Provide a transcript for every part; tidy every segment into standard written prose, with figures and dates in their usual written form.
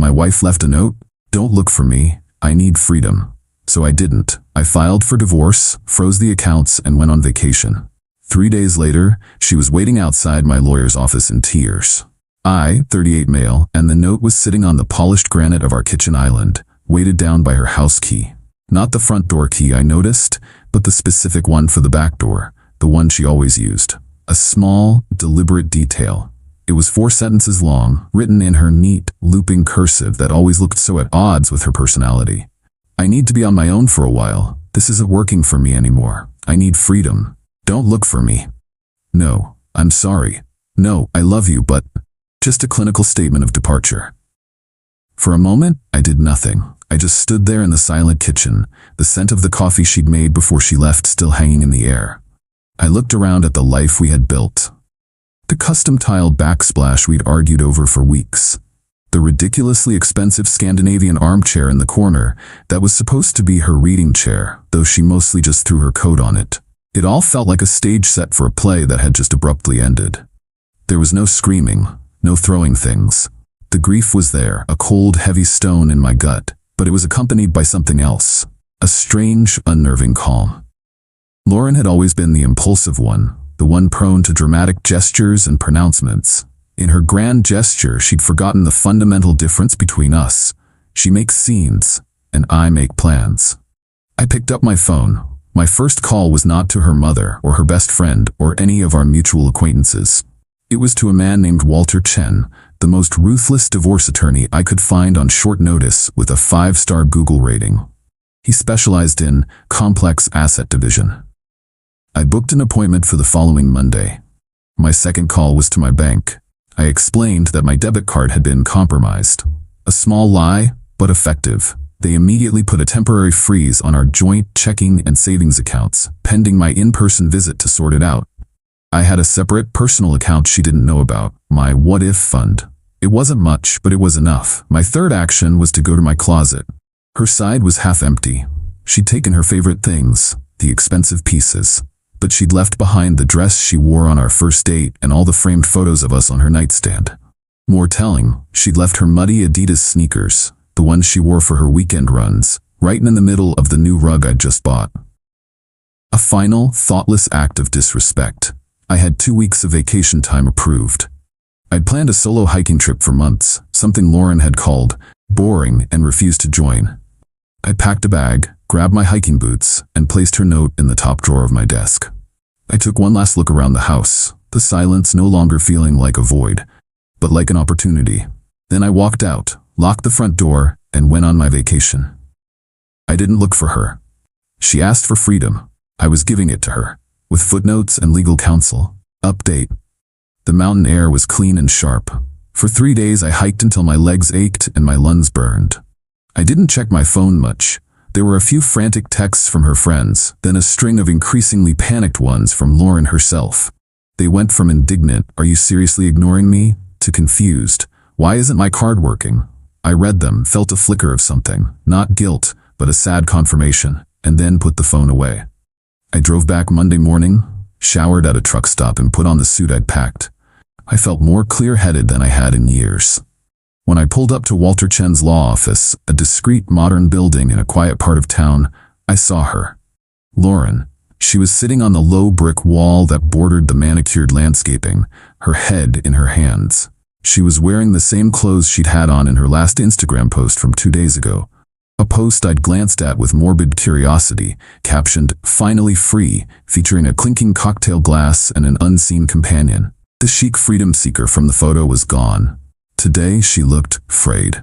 My wife left a note. Don't look for me. I need freedom. So I didn't. I filed for divorce, froze the accounts, and went on vacation. 3 days later, she was waiting outside my lawyer's office in tears. I, 38 male, and the note was sitting on the polished granite of our kitchen island, weighted down by her house key. Not the front door key I noticed, but the specific one for the back door, the one she always used. A small, deliberate detail. It was 4 sentences long, written in her neat, looping cursive that always looked so at odds with her personality. I need to be on my own for a while. This isn't working for me anymore. I need freedom. Don't look for me. No, I'm sorry. No, I love you, but just a clinical statement of departure. For a moment, I did nothing. I just stood there in the silent kitchen, the scent of the coffee she'd made before she left still hanging in the air. I looked around at the life we had built. The custom-tiled backsplash we'd argued over for weeks. The ridiculously expensive Scandinavian armchair in the corner that was supposed to be her reading chair, though she mostly just threw her coat on it. It all felt like a stage set for a play that had just abruptly ended. There was no screaming, no throwing things. The grief was there, a cold, heavy stone in my gut, but it was accompanied by something else, a strange, unnerving calm. Lauren had always been the impulsive one, the one prone to dramatic gestures and pronouncements. In her grand gesture, she'd forgotten the fundamental difference between us. She makes scenes, and I make plans. I picked up my phone. My first call was not to her mother or her best friend or any of our mutual acquaintances. It was to a man named Walter Chen, the most ruthless divorce attorney I could find on short notice with a 5-star Google rating. He specialized in complex asset division. I booked an appointment for the following Monday. My second call was to my bank. I explained that my debit card had been compromised. A small lie, but effective. They immediately put a temporary freeze on our joint checking and savings accounts, pending my in-person visit to sort it out. I had a separate personal account she didn't know about, my what-if fund. It wasn't much, but it was enough. My third action was to go to my closet. Her side was half empty. She'd taken her favorite things, the expensive pieces. But she'd left behind the dress she wore on our first date and all the framed photos of us on her nightstand. More telling, she'd left her muddy Adidas sneakers, the ones she wore for her weekend runs, right in the middle of the new rug I'd just bought. A final, thoughtless act of disrespect. I had 2 weeks of vacation time approved. I'd planned a solo hiking trip for months, something Lauren had called boring and refused to join. I packed a bag, grabbed my hiking boots, and placed her note in the top drawer of my desk. I took one last look around the house, the silence no longer feeling like a void, but like an opportunity. Then I walked out, locked the front door, and went on my vacation. I didn't look for her. She asked for freedom. I was giving it to her, with footnotes and legal counsel. Update. The mountain air was clean and sharp. For 3 days I hiked until my legs ached and my lungs burned. I didn't check my phone much. There were a few frantic texts from her friends, then a string of increasingly panicked ones from Lauren herself. They went from indignant, "Are you seriously ignoring me?" to confused, "Why isn't my card working?" I read them, felt a flicker of something, not guilt, but a sad confirmation, and then put the phone away. I drove back Monday morning, showered at a truck stop and put on the suit I'd packed. I felt more clear-headed than I had in years. When I pulled up to Walter Chen's law office, a discreet modern building in a quiet part of town, I saw her. Lauren. She was sitting on the low brick wall that bordered the manicured landscaping, her head in her hands. She was wearing the same clothes she'd had on in her last Instagram post from 2 days ago. A post I'd glanced at with morbid curiosity, captioned, "Finally free," featuring a clinking cocktail glass and an unseen companion. The chic freedom seeker from the photo was gone. Today she looked frayed.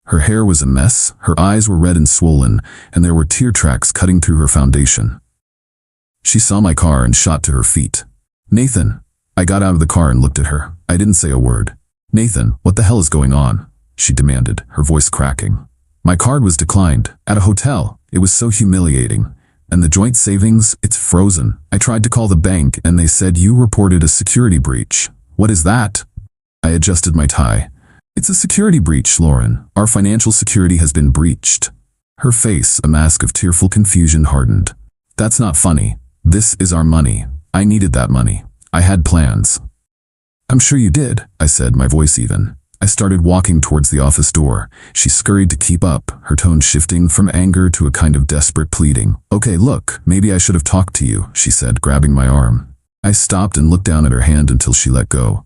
Her hair was a mess, her eyes were red and swollen, and there were tear tracks cutting through her foundation. She saw my car and shot to her feet. "Nathan." I got out of the car and looked at her. I didn't say a word. "Nathan, what the hell is going on?" she demanded, her voice cracking. "My card was declined, at a hotel. It was so humiliating. And the joint savings, it's frozen. I tried to call the bank and they said you reported a security breach." "What is that?" I adjusted my tie. "It's a security breach, Lauren. Our financial security has been breached." Her face, a mask of tearful confusion, hardened. "That's not funny. This is our money. I needed that money. I had plans." "I'm sure you did," I said, my voice even. I started walking towards the office door. She scurried to keep up, her tone shifting from anger to a kind of desperate pleading. "Okay, look, maybe I should have talked to you," she said, grabbing my arm. I stopped and looked down at her hand until she let go.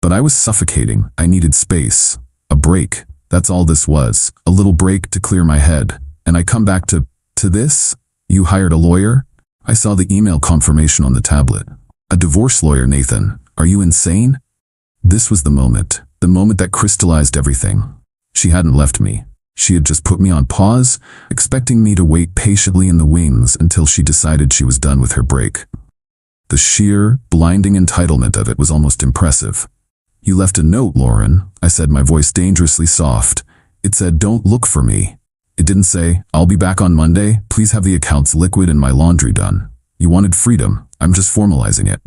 But I was suffocating. I needed space. A break. That's all this was. A little break to clear my head. And I come back to this? You hired a lawyer? I saw the email confirmation on the tablet. A divorce lawyer, Nathan. Are you insane? This was the moment that crystallized everything. She hadn't left me. She had just put me on pause, expecting me to wait patiently in the wings until she decided she was done with her break. The sheer, blinding entitlement of it was almost impressive. "You left a note, Lauren," I said, my voice dangerously soft. It said, "Don't look for me." It didn't say, "I'll be back on Monday. Please have the accounts liquid and my laundry done." You wanted freedom. I'm just formalizing it.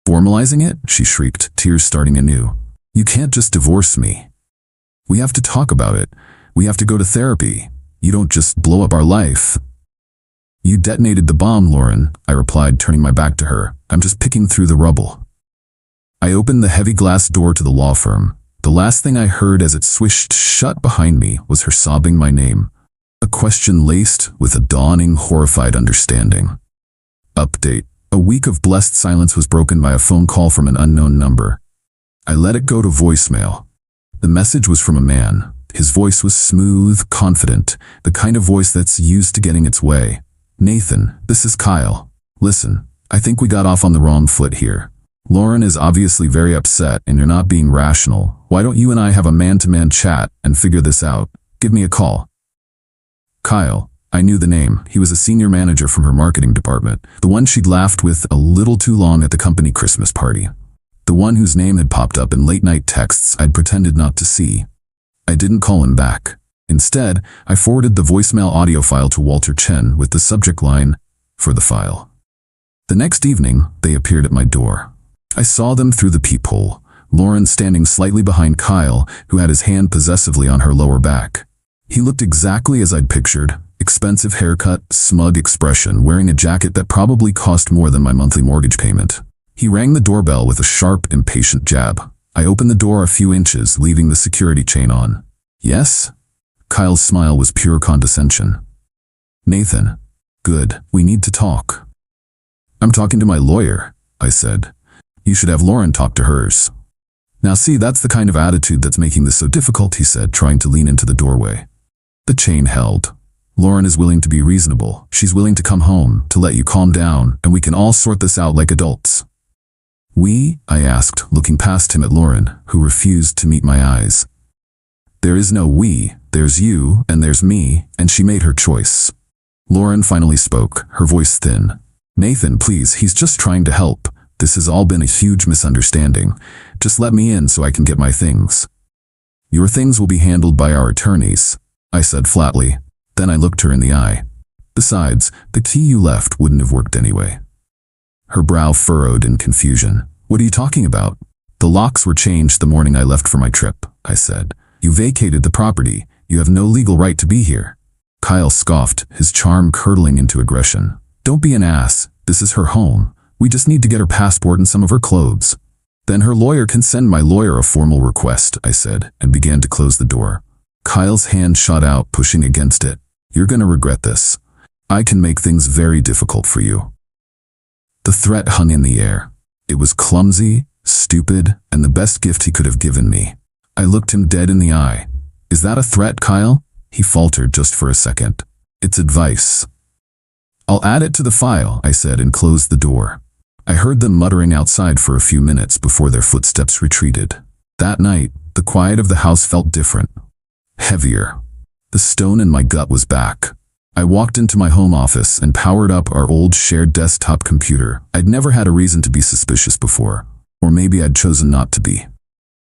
"Formalizing it?" she shrieked, tears starting anew. "You can't just divorce me. We have to talk about it. We have to go to therapy. You don't just blow up our life." "You detonated the bomb, Lauren," I replied, turning my back to her. "I'm just picking through the rubble." I opened the heavy glass door to the law firm. The last thing I heard as it swished shut behind me was her sobbing my name. A question laced with a dawning, horrified understanding. Update. A week of blessed silence was broken by a phone call from an unknown number. I let it go to voicemail. The message was from a man. His voice was smooth, confident, the kind of voice that's used to getting its way. "Nathan, this is Kyle. Listen, I think we got off on the wrong foot here. Lauren is obviously very upset and you're not being rational. Why don't you and I have a man-to-man chat and figure this out? Give me a call." Kyle. I knew the name. He was a senior manager from her marketing department, the one she'd laughed with a little too long at the company Christmas party. The one whose name had popped up in late-night texts I'd pretended not to see. I didn't call him back. Instead, I forwarded the voicemail audio file to Walter Chen with the subject line, "For the file." The next evening, they appeared at my door. I saw them through the peephole, Lauren standing slightly behind Kyle, who had his hand possessively on her lower back. He looked exactly as I'd pictured, expensive haircut, smug expression, wearing a jacket that probably cost more than my monthly mortgage payment. He rang the doorbell with a sharp, impatient jab. I opened the door a few inches, leaving the security chain on. "Yes?" Kyle's smile was pure condescension. "Nathan. Good, we need to talk." "I'm talking to my lawyer," I said. "You should have Lauren talk to hers." "Now see, that's the kind of attitude that's making this so difficult," he said, trying to lean into the doorway. The chain held. "Lauren is willing to be reasonable. She's willing to come home, to let you calm down, and we can all sort this out like adults." "We?" I asked, looking past him at Lauren, who refused to meet my eyes. "There is no we. There's you, and there's me, and she made her choice." Lauren finally spoke, her voice thin. "Nathan, please, he's just trying to help. This has all been a huge misunderstanding. Just let me in so I can get my things." "Your things will be handled by our attorneys," I said flatly. Then I looked her in the eye. "Besides, the key you left wouldn't have worked anyway." Her brow furrowed in confusion. "What are you talking about?" "The locks were changed the morning I left for my trip," I said. "You vacated the property. You have no legal right to be here." Kyle scoffed, his charm curdling into aggression. "Don't be an ass. This is her home. We just need to get her passport and some of her clothes." "Then her lawyer can send my lawyer a formal request," I said, and began to close the door. Kyle's hand shot out, pushing against it. "You're gonna regret this. I can make things very difficult for you." The threat hung in the air. It was clumsy, stupid, and the best gift he could have given me. I looked him dead in the eye. "Is that a threat, Kyle?" He faltered just for a second. "It's advice." "I'll add it to the file," I said, and closed the door. I heard them muttering outside for a few minutes before their footsteps retreated. That night, the quiet of the house felt different. Heavier. The stone in my gut was back. I walked into my home office and powered up our old shared desktop computer. I'd never had a reason to be suspicious before, or maybe I'd chosen not to be.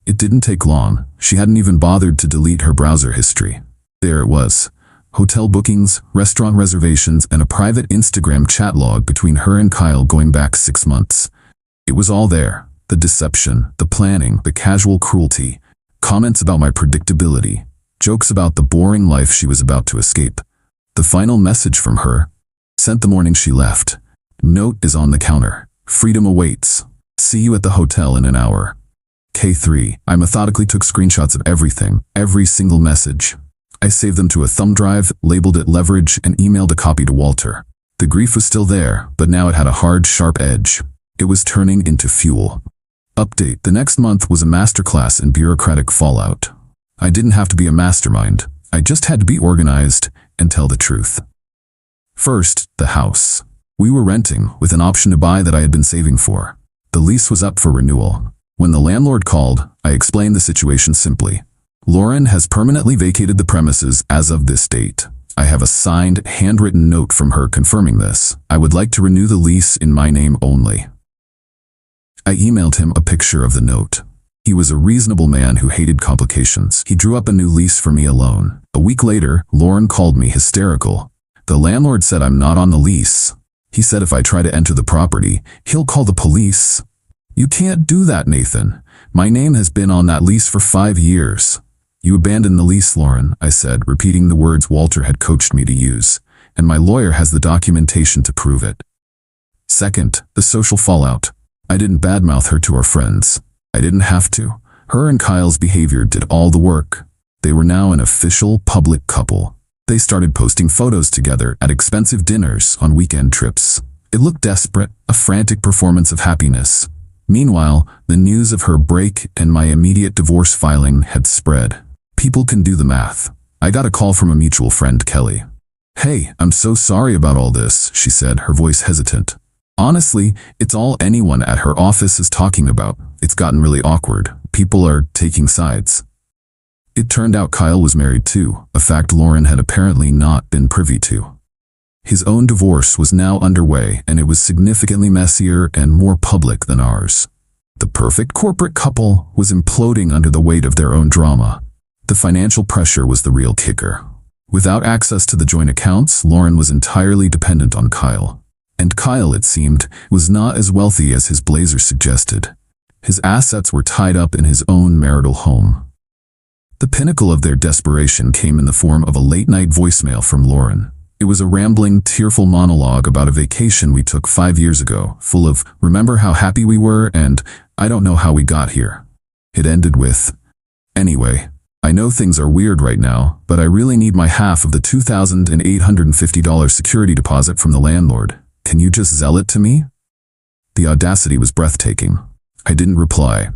It didn't take long. She hadn't even bothered to delete her browser history. There it was. Hotel bookings, restaurant reservations, and a private Instagram chat log between her and Kyle going back 6 months. It was all there. The deception, the planning, the casual cruelty, comments about my predictability, jokes about the boring life she was about to escape. The final message from her, sent the morning she left. "Note is on the counter. Freedom awaits. See you at the hotel in an hour." K3. I methodically took screenshots of everything, every single message. I saved them to a thumb drive, labeled it leverage, and emailed a copy to Walter. The grief was still there, but now it had a hard, sharp edge. It was turning into fuel. Update. The next month was a masterclass in bureaucratic fallout. I didn't have to be a mastermind. I just had to be organized and tell the truth. First, the house. We were renting, with an option to buy that I had been saving for. The lease was up for renewal. When the landlord called, I explained the situation simply. Lauren has permanently vacated the premises as of this date. I have a signed, handwritten note from her confirming this. I would like to renew the lease in my name only. I emailed him a picture of the note. He was a reasonable man who hated complications. He drew up a new lease for me alone. A week later, Lauren called me hysterical. The landlord said I'm not on the lease. He said if I try to enter the property, he'll call the police. You can't do that, Nathan. My name has been on that lease for 5 years. You abandoned the lease, Lauren, I said, repeating the words Walter had coached me to use, and my lawyer has the documentation to prove it. Second, the social fallout. I didn't badmouth her to our friends. I didn't have to. Her and Kyle's behavior did all the work. They were now an official public couple. They started posting photos together at expensive dinners on weekend trips. It looked desperate, a frantic performance of happiness. Meanwhile, the news of her break and my immediate divorce filing had spread. People can do the math. I got a call from a mutual friend, Kelly. Hey, I'm so sorry about all this, she said, her voice hesitant. Honestly, it's all anyone at her office is talking about. It's gotten really awkward. People are taking sides. It turned out Kyle was married too, a fact Lauren had apparently not been privy to. His own divorce was now underway, and it was significantly messier and more public than ours. The perfect corporate couple was imploding under the weight of their own drama. The financial pressure was the real kicker. Without access to the joint accounts, Lauren was entirely dependent on Kyle. And Kyle, it seemed, was not as wealthy as his blazer suggested. His assets were tied up in his own marital home. The pinnacle of their desperation came in the form of a late-night voicemail from Lauren. It was a rambling, tearful monologue about a vacation we took 5 years ago, full of, remember how happy we were, and I don't know how we got here. It ended with, anyway, I know things are weird right now, but I really need my half of the $2,850 security deposit from the landlord. Can you just zell it to me? The audacity was breathtaking. I didn't reply.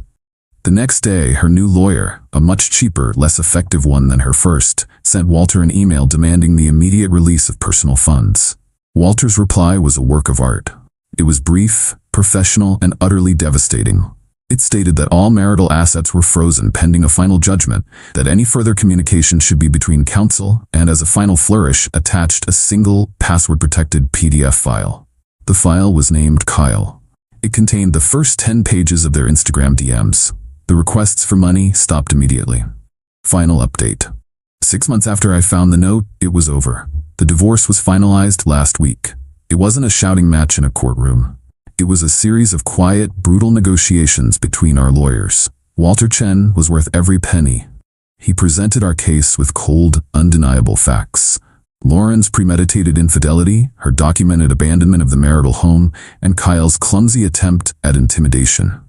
The next day, her new lawyer, a much cheaper, less effective one than her first, sent Walter an email demanding the immediate release of personal funds. Walter's reply was a work of art. It was brief, professional, and utterly devastating. It stated that all marital assets were frozen pending a final judgment, that any further communication should be between counsel, and as a final flourish, attached a single, password-protected PDF file. The file was named Kyle. It contained the first 10 pages of their Instagram DMs. The requests for money stopped immediately. Final update. 6 months after I found the note, it was over. The divorce was finalized last week. It wasn't a shouting match in a courtroom. It was a series of quiet, brutal negotiations between our lawyers. Walter Chen was worth every penny. He presented our case with cold, undeniable facts. Lauren's premeditated infidelity, her documented abandonment of the marital home, and Kyle's clumsy attempt at intimidation.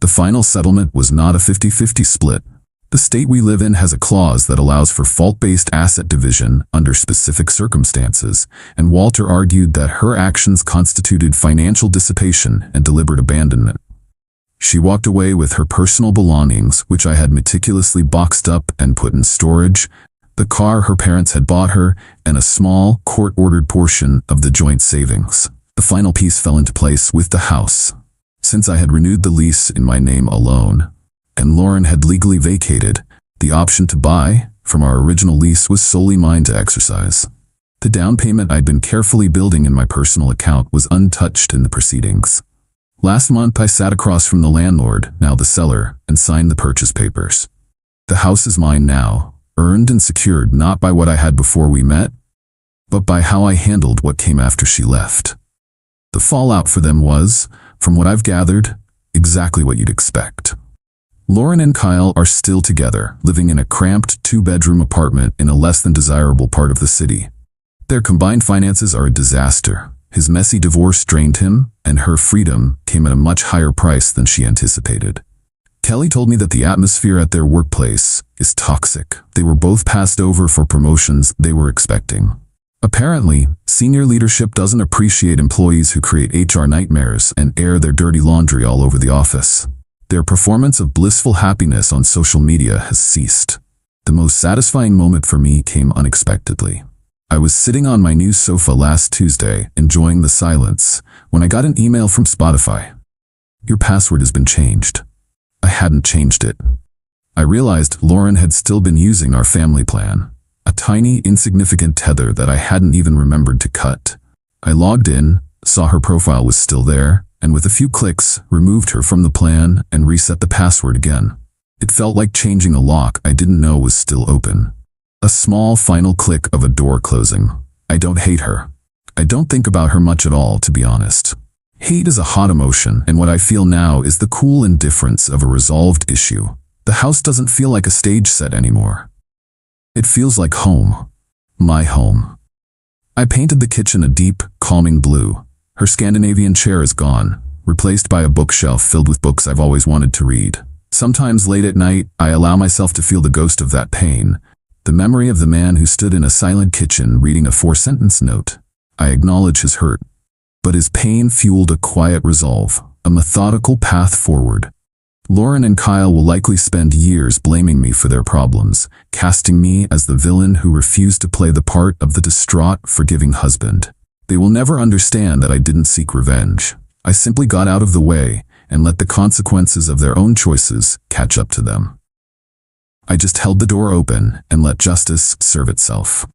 The final settlement was not a 50-50 split. The state we live in has a clause that allows for fault-based asset division under specific circumstances, and Walter argued that her actions constituted financial dissipation and deliberate abandonment. She walked away with her personal belongings, which I had meticulously boxed up and put in storage, the car her parents had bought her, and a small, court-ordered portion of the joint savings. The final piece fell into place with the house. Since I had renewed the lease in my name alone, and Lauren had legally vacated, the option to buy from our original lease was solely mine to exercise. The down payment I'd been carefully building in my personal account was untouched in the proceedings. Last month I sat across from the landlord, now the seller, and signed the purchase papers. The house is mine now, earned and secured not by what I had before we met, but by how I handled what came after she left. The fallout for them was, from what I've gathered, exactly what you'd expect. Lauren and Kyle are still together, living in a cramped 2-bedroom apartment in a less than desirable part of the city. Their combined finances are a disaster. His messy divorce drained him, and her freedom came at a much higher price than she anticipated. Kelly told me that the atmosphere at their workplace is toxic. They were both passed over for promotions they were expecting. Apparently, senior leadership doesn't appreciate employees who create HR nightmares and air their dirty laundry all over the office. Their performance of blissful happiness on social media has ceased. The most satisfying moment for me came unexpectedly. I was sitting on my new sofa last Tuesday, enjoying the silence, when I got an email from Spotify. Your password has been changed. I hadn't changed it. I realized Lauren had still been using our family plan, a tiny, insignificant tether that I hadn't even remembered to cut. I logged in, saw her profile was still there, and with a few clicks, removed her from the plan and reset the password again. It felt like changing a lock I didn't know was still open. A small final click of a door closing. I don't hate her. I don't think about her much at all, to be honest. Hate is a hot emotion, and what I feel now is the cool indifference of a resolved issue. The house doesn't feel like a stage set anymore. It feels like home. My home. I painted the kitchen a deep, calming blue. Her Scandinavian chair is gone, replaced by a bookshelf filled with books I've always wanted to read. Sometimes late at night, I allow myself to feel the ghost of that pain, the memory of the man who stood in a silent kitchen reading a 4-sentence note. I acknowledge his hurt, but his pain fueled a quiet resolve, a methodical path forward. Lauren and Kyle will likely spend years blaming me for their problems, casting me as the villain who refused to play the part of the distraught, forgiving husband. They will never understand that I didn't seek revenge. I simply got out of the way and let the consequences of their own choices catch up to them. I just held the door open and let justice serve itself.